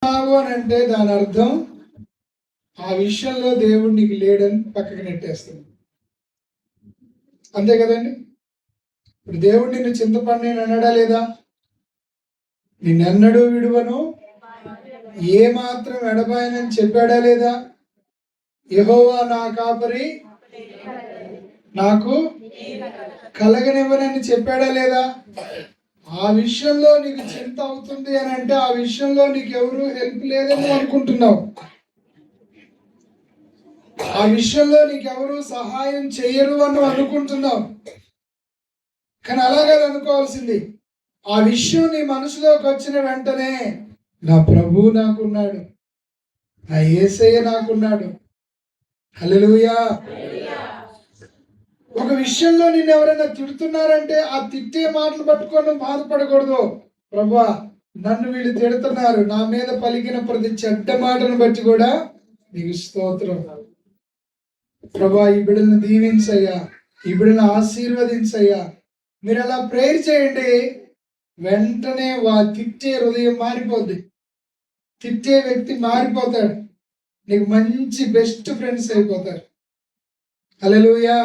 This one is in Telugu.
తిడుతున్నావు అని అంటే దాని అర్థం ఆ విషయంలో దేవుడు నీకు లేడని పక్కకి నెట్టేస్తుంది. అంతే కదండి. ఇప్పుడు దేవుడు నిన్ను చింతపండు అన్నాడా లేదా? నిన్నెన్నడూ విడువను, ఏ మాత్రం ఎడబాయనని చెప్పాడా లేదా? యెహోవా నా కాపరి, నాకు కలగనివ్వనని చెప్పాడా లేదా? ఆ విషయంలో నీకు చింత అవుతుంది అని అంటే ఆ విషయంలో నీకు ఎవరు హెల్ప్ లేదని అనుకుంటున్నావు. ఆ విషయంలో నీకెవరు సహాయం చేయరు అని అనుకుంటున్నావు. కానీ అలాగే అనుకోవాల్సింది, ఆ విషయం నీ మనసులోకి వచ్చిన వెంటనే నా ప్రభువు నాకున్నాడు, నా యేసయ్య నాకున్నాడు. హల్లెలూయా. ఒక విషయంలో నిన్ను ఎవరైనా తిడుతున్నారంటే ఆ తిట్టే మాటలు పట్టుకొని బాధపడకూడదు. ప్రభువా, నన్ను వీళ్ళు తిడుతున్నారు, నా మీద పలికిన ప్రతి చెడ్డ మాటను బట్టి కూడా నీకు స్తోత్రం. ప్రభువా, ఈ బిడ్డలను దీవించయ్యా, ఈ బిడ్డలను ఆశీర్వదించయ్యా. మీరు అలా ప్రేయర్ చేయండి, వెంటనే తిట్టే హృదయం మారిపోద్ది. తిట్టే వ్యక్తి మారిపోతాడు, నీకు మంచి బెస్ట్ ఫ్రెండ్స్ అయిపోతారు. హల్లెలూయా.